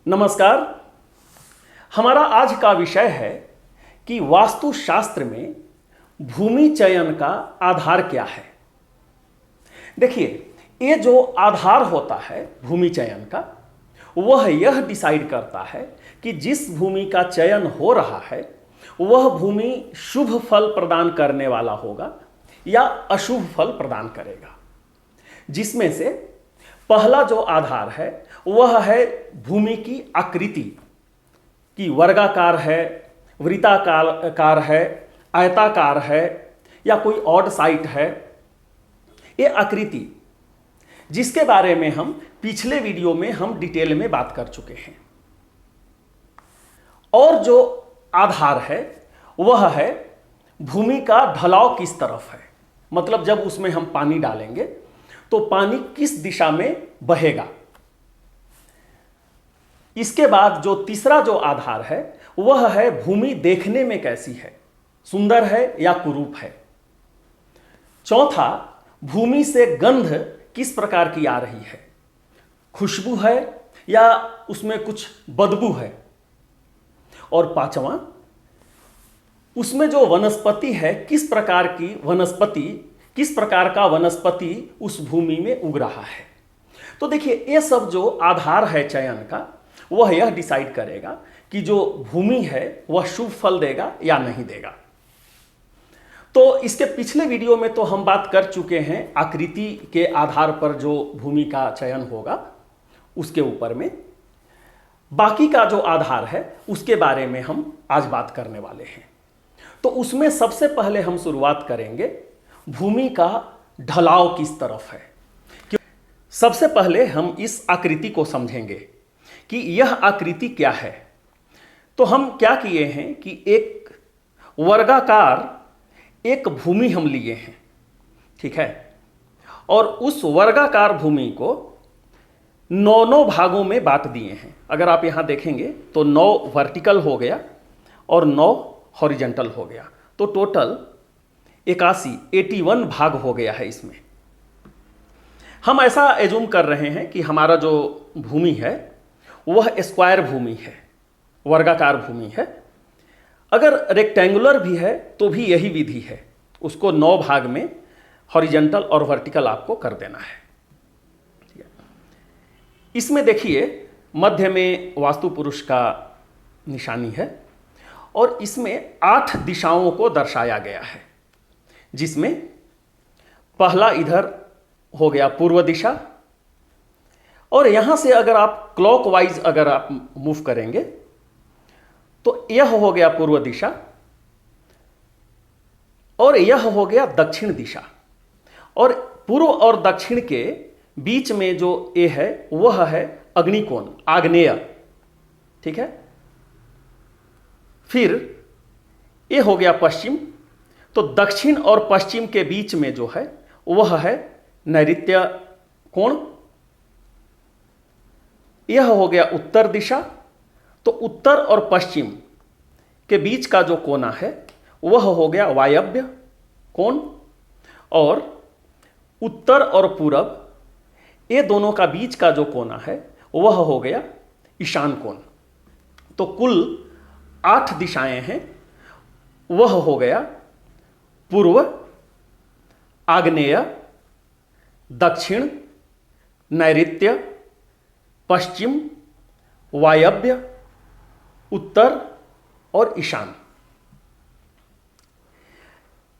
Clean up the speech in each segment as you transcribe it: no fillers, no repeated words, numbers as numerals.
नमस्कार। हमारा आज का विषय है कि वास्तुशास्त्र में भूमि चयन का आधार क्या है। देखिए, ये जो आधार होता है भूमि चयन का, वह यह डिसाइड करता है कि जिस भूमि का चयन हो रहा है वह भूमि शुभ फल प्रदान करने वाला होगा या अशुभ फल प्रदान करेगा। जिसमें से पहला जो आधार है वह है भूमि की आकृति, कि वर्गाकार है, वृत्ताकार है, आयताकार है या कोई ऑड साइट है। ये आकृति जिसके बारे में हम पिछले वीडियो में हम डिटेल में बात कर चुके हैं। और जो आधार है वह है भूमि का ढलाव किस तरफ है, मतलब जब उसमें हम पानी डालेंगे तो पानी किस दिशा में बहेगा। इसके बाद जो तीसरा जो आधार है वह है भूमि देखने में कैसी है, सुंदर है या कुरूप है। चौथा, भूमि से गंध किस प्रकार की आ रही है, खुशबू है या उसमें कुछ बदबू है। और पांचवा, उसमें जो वनस्पति है किस प्रकार का वनस्पति उस भूमि में उग रहा है। तो देखिए, ये सब जो आधार है चयन का वह यह डिसाइड करेगा कि जो भूमि है वह शुभ फल देगा या नहीं देगा। तो इसके पिछले वीडियो में तो हम बात कर चुके हैं आकृति के आधार पर जो भूमि का चयन होगा उसके ऊपर में। बाकी का जो आधार है उसके बारे में हम आज बात करने वाले हैं। तो उसमें सबसे पहले हम शुरुआत करेंगे भूमि का ढलाव किस तरफ है। सबसे पहले हम इस आकृति को समझेंगे कि यह आकृति क्या है। तो हम क्या किए हैं कि एक वर्गाकार एक भूमि हम लिए हैं, ठीक है, और उस वर्गाकार भूमि को 9 भागों में बांट दिए हैं। अगर आप यहां देखेंगे तो 9 वर्टिकल हो गया और 9 हॉरिजेंटल हो गया, तो टोटल 81 भाग हो गया है। इसमें हम ऐसा एज्यूम कर रहे हैं कि हमारा जो भूमि है वह स्क्वायर भूमि है, वर्गाकार भूमि है। अगर रेक्टेंगुलर भी है तो भी यही विधि है, उसको 9 भाग में हॉरिजेंटल और वर्टिकल आपको कर देना है। इसमें देखिए मध्य में वास्तु पुरुष का निशानी है और इसमें 8 दिशाओं को दर्शाया गया है, जिसमें पहला इधर हो गया पूर्व दिशा, और यहां से अगर आप क्लॉकवाइज अगर आप मूव करेंगे तो यह हो गया पूर्व दिशा और यह हो गया दक्षिण दिशा। और पूर्व और दक्षिण के बीच में जो ये है वह है अग्निकोण, आग्नेय, ठीक है। फिर ये हो गया पश्चिम, तो दक्षिण और पश्चिम के बीच में जो है वह है नैऋत्य कोण। यह हो गया उत्तर दिशा, तो उत्तर और पश्चिम के बीच का जो कोना है वह हो गया वायव्य कोण, और उत्तर और पूरब ये दोनों का बीच का जो कोना है वह हो गया ईशान कोण। तो कुल 8 दिशाएं हैं, वह हो गया पूर्व, आग्नेय, दक्षिण, नैऋत्य, पश्चिम, वायव्य, उत्तर और ईशान।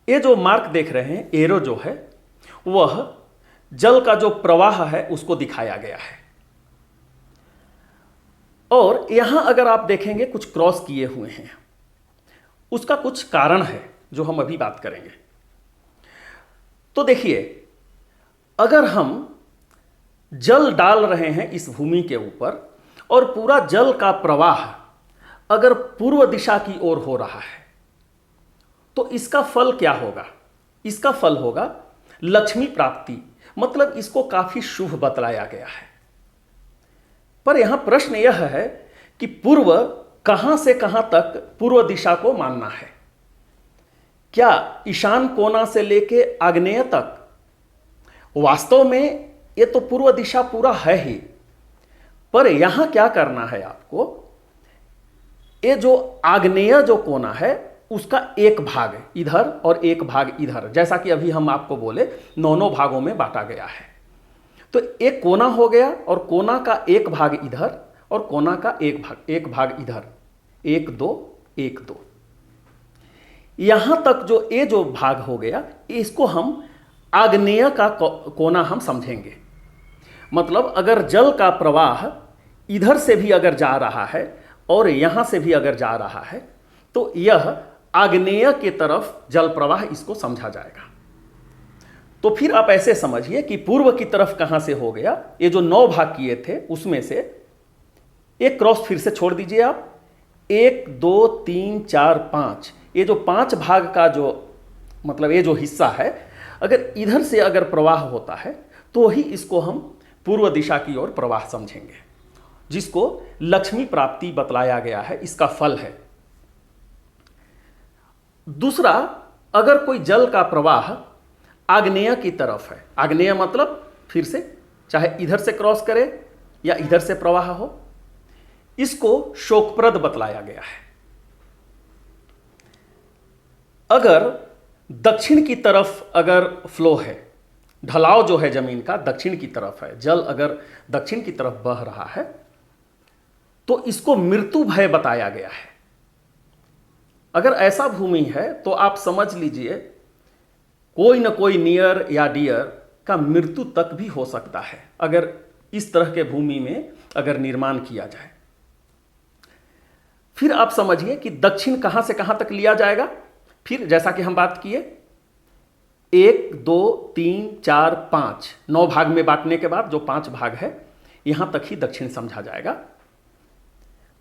ये जो मार्क देख रहे हैं, एरो जो है, वह जल का जो प्रवाह है उसको दिखाया गया है। और यहां अगर आप देखेंगे कुछ क्रॉस किए हुए हैं, उसका कुछ कारण है जो हम अभी बात करेंगे। तो देखिए, अगर हम जल डाल रहे हैं इस भूमि के ऊपर और पूरा जल का प्रवाह अगर पूर्व दिशा की ओर हो रहा है तो इसका फल क्या होगा? इसका फल होगा लक्ष्मी प्राप्ति, मतलब इसको काफी शुभ बतलाया गया है। पर यहां प्रश्न यह है कि पूर्व कहां से कहां तक पूर्व दिशा को मानना है। क्या ईशान कोना से लेके आग्नेय तक? वास्तव में ये तो पूर्व दिशा पूरा है ही, पर यहां क्या करना है आपको, ये जो आग्नेय जो कोना है उसका एक भाग इधर और एक भाग इधर, जैसा कि अभी हम आपको बोले 9 भागों में बांटा गया है। तो एक कोना हो गया और कोना का एक भाग इधर और कोना का एक भाग इधर, 1 2 1 2। यहां तक जो ये जो भाग हो गया इसको हम आग्नेय का कोना हम समझेंगे। मतलब अगर जल का प्रवाह इधर से भी अगर जा रहा है और यहां से भी अगर जा रहा है तो यह आग्नेय के तरफ जल प्रवाह इसको समझा जाएगा। तो फिर आप ऐसे समझिए कि पूर्व की तरफ कहां से हो गया, ये जो 9 भाग किए थे उसमें से एक क्रॉस फिर से छोड़ दीजिए आप, 1 2 3 4 5, ये जो 5 भाग का जो मतलब ये जो हिस्सा है अगर इधर से अगर प्रवाह होता है तो ही इसको हम पूर्व दिशा की ओर प्रवाह समझेंगे, जिसको लक्ष्मी प्राप्ति बतलाया गया है, इसका फल है। दूसरा, अगर कोई जल का प्रवाह आग्नेय की तरफ है, आग्नेय मतलब फिर से चाहे इधर से क्रॉस करे या इधर से प्रवाह हो, इसको शोकप्रद बतलाया गया है। अगर दक्षिण की तरफ अगर फ्लो है, ढलाव जो है जमीन का दक्षिण की तरफ है, जल अगर दक्षिण की तरफ बह रहा है तो इसको मृत्यु भय बताया गया है। अगर ऐसा भूमि है तो आप समझ लीजिए कोई न कोई नियर या डियर का मृत्यु तक भी हो सकता है अगर इस तरह के भूमि में अगर निर्माण किया जाए। फिर आप समझिए कि दक्षिण कहां से कहां तक लिया जाएगा। फिर जैसा कि हम बात किए 1 2 3 4 5 9 भाग में बांटने के बाद जो 5 भाग है यहां तक ही दक्षिण समझा जाएगा।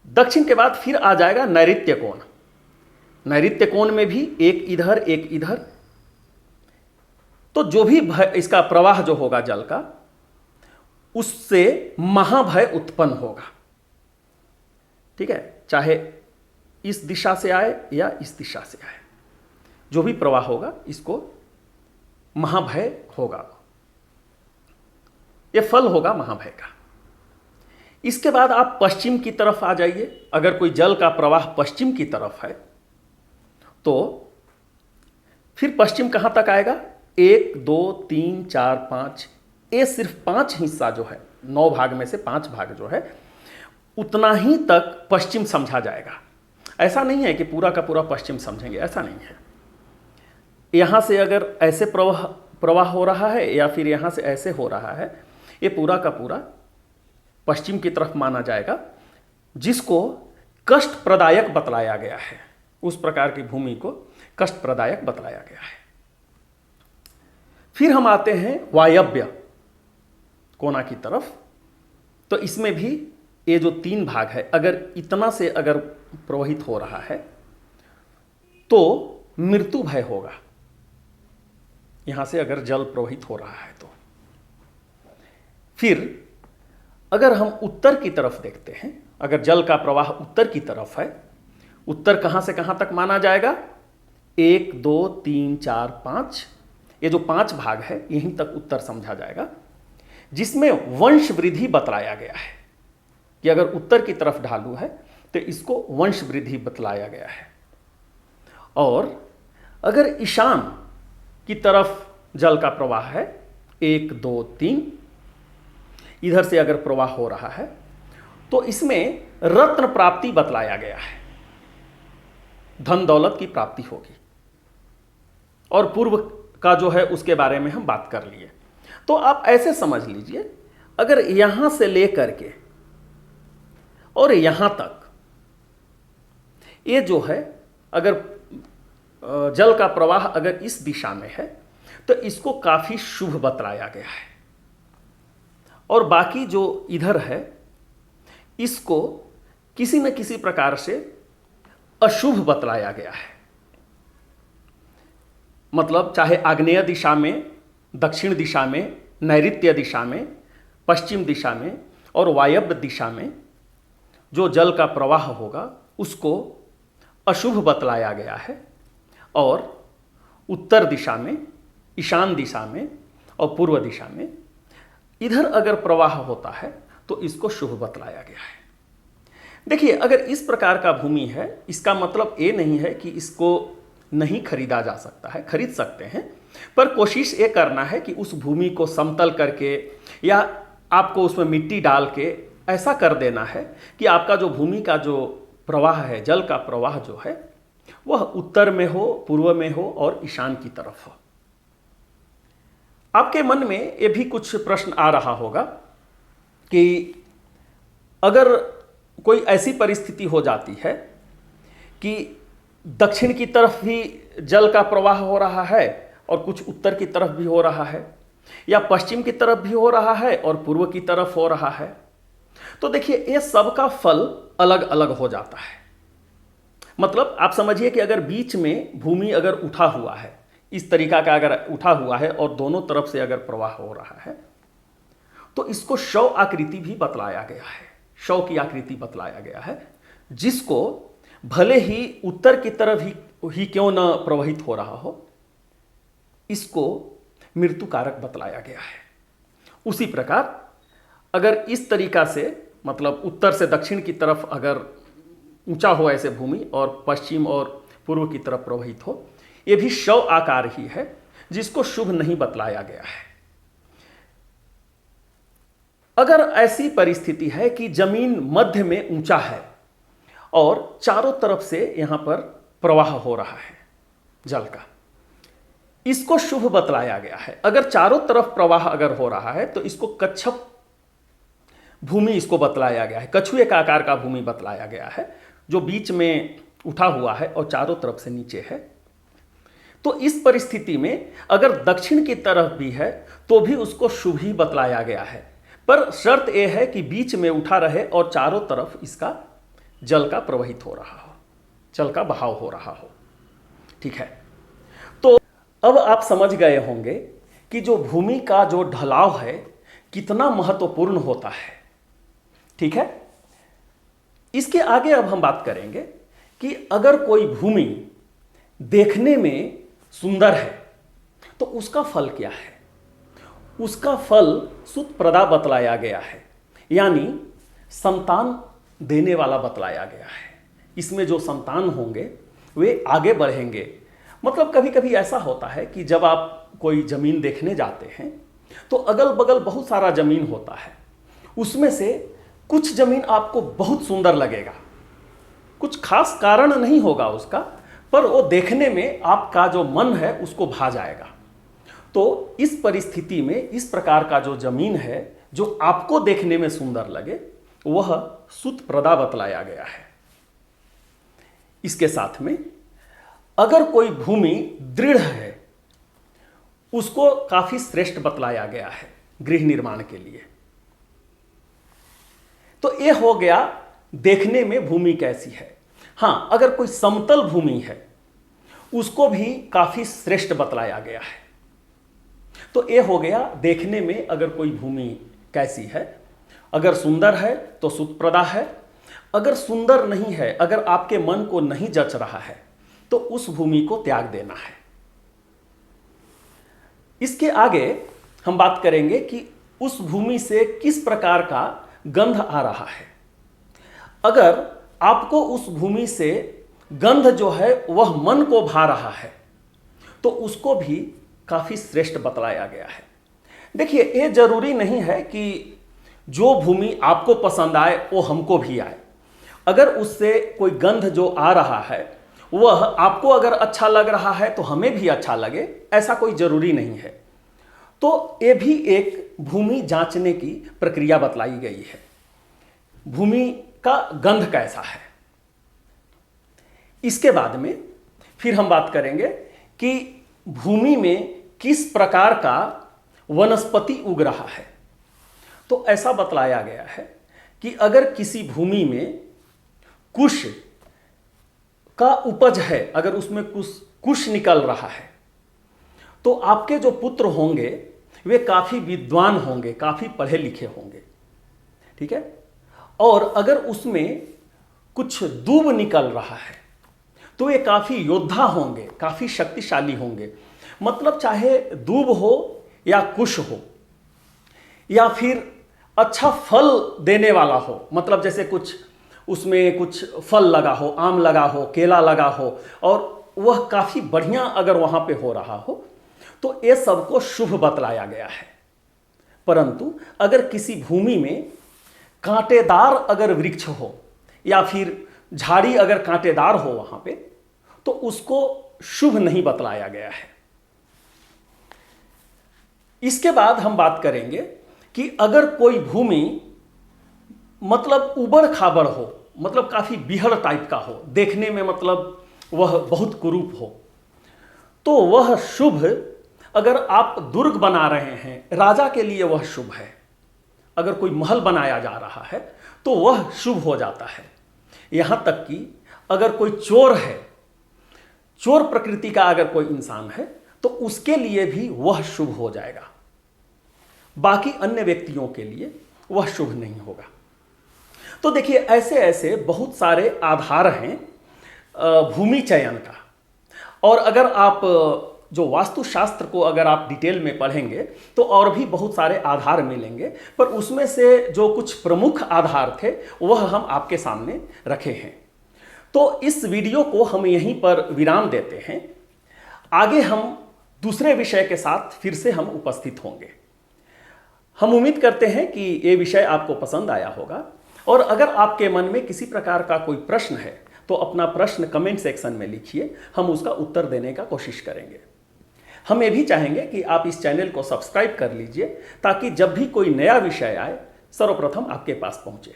दक्षिण के बाद फिर आ जाएगा नैऋत्य कोण। नैऋत्य कोण में भी एक इधर एक इधर, तो जो भी इसका प्रवाह जो होगा जल का उससे महाभय उत्पन्न होगा। ठीक है, चाहे इस दिशा से आए या इस दिशा से आए, जो भी प्रवाह होगा इसको महाभय होगा, यह फल होगा महाभय का। इसके बाद आप पश्चिम की तरफ आ जाइए। अगर कोई जल का प्रवाह पश्चिम की तरफ है तो फिर पश्चिम कहां तक आएगा, 1 2 3 4 5, ये सिर्फ 5 हिस्सा जो है 9 भाग में से 5 भाग जो है उतना ही तक पश्चिम समझा जाएगा। ऐसा नहीं है कि पूरा का पूरा पश्चिम समझेंगे, ऐसा नहीं है। यहां से अगर ऐसे प्रवाह हो रहा है या फिर यहां से ऐसे हो रहा है, ये पूरा का पूरा पश्चिम की तरफ माना जाएगा, जिसको कष्ट प्रदायक बतलाया गया है। उस प्रकार की भूमि को कष्ट प्रदायक बतलाया गया है। फिर हम आते हैं वायव्य कोना की तरफ। तो इसमें भी ये जो 3 भाग है अगर इतना से अगर प्रवाहित हो रहा है तो मृत्यु भय होगा। यहां से अगर जल प्रवाहित हो रहा है तो फिर अगर हम उत्तर की तरफ देखते हैं, अगर जल का प्रवाह उत्तर की तरफ है, उत्तर कहां से कहां तक माना जाएगा, 1 2 3 4 5, ये जो 5 भाग है यहीं तक उत्तर समझा जाएगा, जिसमें वंश वृद्धि बतलाया गया है कि अगर उत्तर की तरफ ढालू है तो इसको वंश वृद्धि बतलाया गया है। और अगर ईशान की तरफ जल का प्रवाह है, 1 2 3, इधर से अगर प्रवाह हो रहा है तो इसमें रत्न प्राप्ति बतलाया गया है, धन दौलत की प्राप्ति होगी। और पूर्व का जो है उसके बारे में हम बात कर लिए। तो आप ऐसे समझ लीजिए अगर यहां से लेकर के और यहां तक ये जो है अगर जल का प्रवाह अगर इस दिशा में है तो इसको काफी शुभ बतलाया गया है, और बाकी जो इधर है इसको किसी न किसी प्रकार से अशुभ बतलाया गया है। मतलब चाहे आग्नेय दिशा में, दक्षिण दिशा में, नैऋत्य दिशा में, पश्चिम दिशा में और वायव्य दिशा में जो जल का प्रवाह होगा उसको अशुभ बतलाया गया है, और उत्तर दिशा में, ईशान दिशा में और पूर्व दिशा में इधर अगर प्रवाह होता है तो इसको शुभ बतलाया गया है। देखिए, अगर इस प्रकार का भूमि है, इसका मतलब ये नहीं है कि इसको नहीं खरीदा जा सकता है, खरीद सकते हैं, पर कोशिश ये करना है कि उस भूमि को समतल करके या आपको उसमें मिट्टी डाल के ऐसा कर देना है कि आपका जो भूमि का जो प्रवाह है, जल का प्रवाह जो है, वह उत्तर में हो, पूर्व में हो और ईशान की तरफ हो। आपके मन में ये भी कुछ प्रश्न आ रहा होगा कि अगर कोई ऐसी परिस्थिति हो जाती है कि दक्षिण की तरफ भी जल का प्रवाह हो रहा है और कुछ उत्तर की तरफ भी हो रहा है, या पश्चिम की तरफ भी हो रहा है और पूर्व की तरफ हो रहा है, तो देखिए ये सब का फल अलग अलग हो जाता है। मतलब आप समझिए कि अगर बीच में भूमि अगर उठा हुआ है, इस तरीका का अगर उठा हुआ है और दोनों तरफ से अगर प्रवाह हो रहा है, तो इसको शव आकृति भी बतलाया गया है, शव की आकृति बतलाया गया है, जिसको भले ही उत्तर की तरफ ही क्यों न प्रवाहित हो रहा हो, इसको मृत्यु कारक बतलाया गया है। उसी प्रकार अगर इस तरीका से, मतलब उत्तर से दक्षिण की तरफ अगर ऊंचा हो ऐसे भूमि और पश्चिम और पूर्व की तरफ प्रवाहित हो, यह भी शव आकार ही है, जिसको शुभ नहीं बतलाया गया है। अगर ऐसी परिस्थिति है कि जमीन मध्य में ऊंचा है और चारों तरफ से यहां पर प्रवाह हो रहा है जल का, इसको शुभ बतलाया गया है। अगर चारों तरफ प्रवाह अगर हो रहा है तो इसको कच्छप भूमि इसको बतलाया गया है, कछुए का आकार का भूमि बतलाया गया है, जो बीच में उठा हुआ है और चारों तरफ से नीचे है। तो इस परिस्थिति में अगर दक्षिण की तरफ भी है तो भी उसको शुभ ही बतलाया गया है, पर शर्त यह है कि बीच में उठा रहे और चारों तरफ इसका जल का प्रवाहित हो रहा हो, जल का बहाव हो रहा हो। ठीक है, तो अब आप समझ गए होंगे कि जो भूमि का जो ढलाव है कितना महत्वपूर्ण होता है। ठीक है, इसके आगे अब हम बात करेंगे कि अगर कोई भूमि देखने में सुंदर है तो उसका फल क्या है। उसका फल सुतप्रदा बतलाया गया है, यानी संतान देने वाला बतलाया गया है। इसमें जो संतान होंगे वे आगे बढ़ेंगे। मतलब कभी कभी ऐसा होता है कि जब आप कोई जमीन देखने जाते हैं तो अगल बगल बहुत सारा जमीन होता है, उसमें से कुछ जमीन आपको बहुत सुंदर लगेगा, कुछ खास कारण नहीं होगा उसका, पर वो देखने में आपका जो मन है उसको भा जाएगा। तो इस परिस्थिति में इस प्रकार का जो जमीन है जो आपको देखने में सुंदर लगे, वह सुतप्रदा बतलाया गया है। इसके साथ में अगर कोई भूमि दृढ़ है, उसको काफी श्रेष्ठ बतलाया गया है गृह निर्माण के लिए। तो यह हो गया देखने में भूमि कैसी है। हां, अगर कोई समतल भूमि है उसको भी काफी श्रेष्ठ बतलाया गया है। तो यह हो गया देखने में अगर कोई भूमि कैसी है। अगर सुंदर है तो सुतप्रदा है, अगर सुंदर नहीं है, अगर आपके मन को नहीं जच रहा है तो उस भूमि को त्याग देना है। इसके आगे हम बात करेंगे कि उस भूमि से किस प्रकार का गंध आ रहा है। अगर आपको उस भूमि से गंध जो है वह मन को भा रहा है तो उसको भी काफी श्रेष्ठ बतलाया गया है। देखिए, यह जरूरी नहीं है कि जो भूमि आपको पसंद आए वो हमको भी आए। अगर उससे कोई गंध जो आ रहा है वह आपको अगर अच्छा लग रहा है तो हमें भी अच्छा लगे, ऐसा कोई जरूरी नहीं है। तो ये भी एक भूमि जांचने की प्रक्रिया बतलाई गई है, भूमि का गंध कैसा है। इसके बाद में फिर हम बात करेंगे कि भूमि में किस प्रकार का वनस्पति उग रहा है। तो ऐसा बतलाया गया है कि अगर किसी भूमि में कुश का उपज है, अगर उसमें कुश निकल रहा है, तो आपके जो पुत्र होंगे वे काफी विद्वान होंगे, काफी पढ़े लिखे होंगे। ठीक है, और अगर उसमें कुछ दूब निकल रहा है तो ये काफी योद्धा होंगे, काफी शक्तिशाली होंगे। मतलब चाहे दूब हो या कुश हो या फिर अच्छा फल देने वाला हो, मतलब जैसे कुछ उसमें कुछ फल लगा हो, आम लगा हो, केला लगा हो, और वह काफ़ी बढ़िया अगर वहाँ पे हो रहा हो, तो ये सबको शुभ बतलाया गया है। परंतु अगर किसी भूमि में कांटेदार अगर वृक्ष हो या फिर झाड़ी अगर कांटेदार हो वहाँ पे, तो उसको शुभ नहीं बतलाया गया है। इसके बाद हम बात करेंगे कि अगर कोई भूमि मतलब उबड़ खाबड़ हो, मतलब काफ़ी बिहड़ टाइप का हो, देखने में मतलब वह बहुत कुरूप हो, तो वह शुभ, अगर आप दुर्ग बना रहे हैं राजा के लिए वह शुभ है। अगर कोई महल बनाया जा रहा है तो वह शुभ हो जाता है। यहाँ तक कि अगर कोई चोर है, चोर प्रकृति का अगर कोई इंसान है, तो उसके लिए भी वह शुभ हो जाएगा। बाकी अन्य व्यक्तियों के लिए वह शुभ नहीं होगा। तो देखिए, ऐसे ऐसे बहुत सारे आधार हैं भूमि चयन का। और अगर आप जो वास्तुशास्त्र को अगर आप डिटेल में पढ़ेंगे तो और भी बहुत सारे आधार मिलेंगे, पर उसमें से जो कुछ प्रमुख आधार थे वह हम आपके सामने रखे हैं। तो इस वीडियो को हम यहीं पर विराम देते हैं। आगे हम दूसरे विषय के साथ फिर से हम उपस्थित होंगे। हम उम्मीद करते हैं कि ये विषय आपको पसंद आया होगा, और अगर आपके मन में किसी प्रकार का कोई प्रश्न है तो अपना प्रश्न कमेंट सेक्शन में लिखिए, हम उसका उत्तर देने का कोशिश करेंगे। हम ये भी चाहेंगे कि आप इस चैनल को सब्सक्राइब कर लीजिए, ताकि जब भी कोई नया विषय आए सर्वप्रथम आपके पास पहुंचे।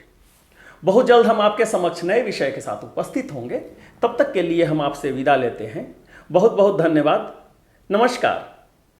बहुत जल्द हम आपके समक्ष नए विषय के साथ उपस्थित होंगे। तब तक के लिए हम आपसे विदा लेते हैं। बहुत बहुत धन्यवाद। नमस्कार।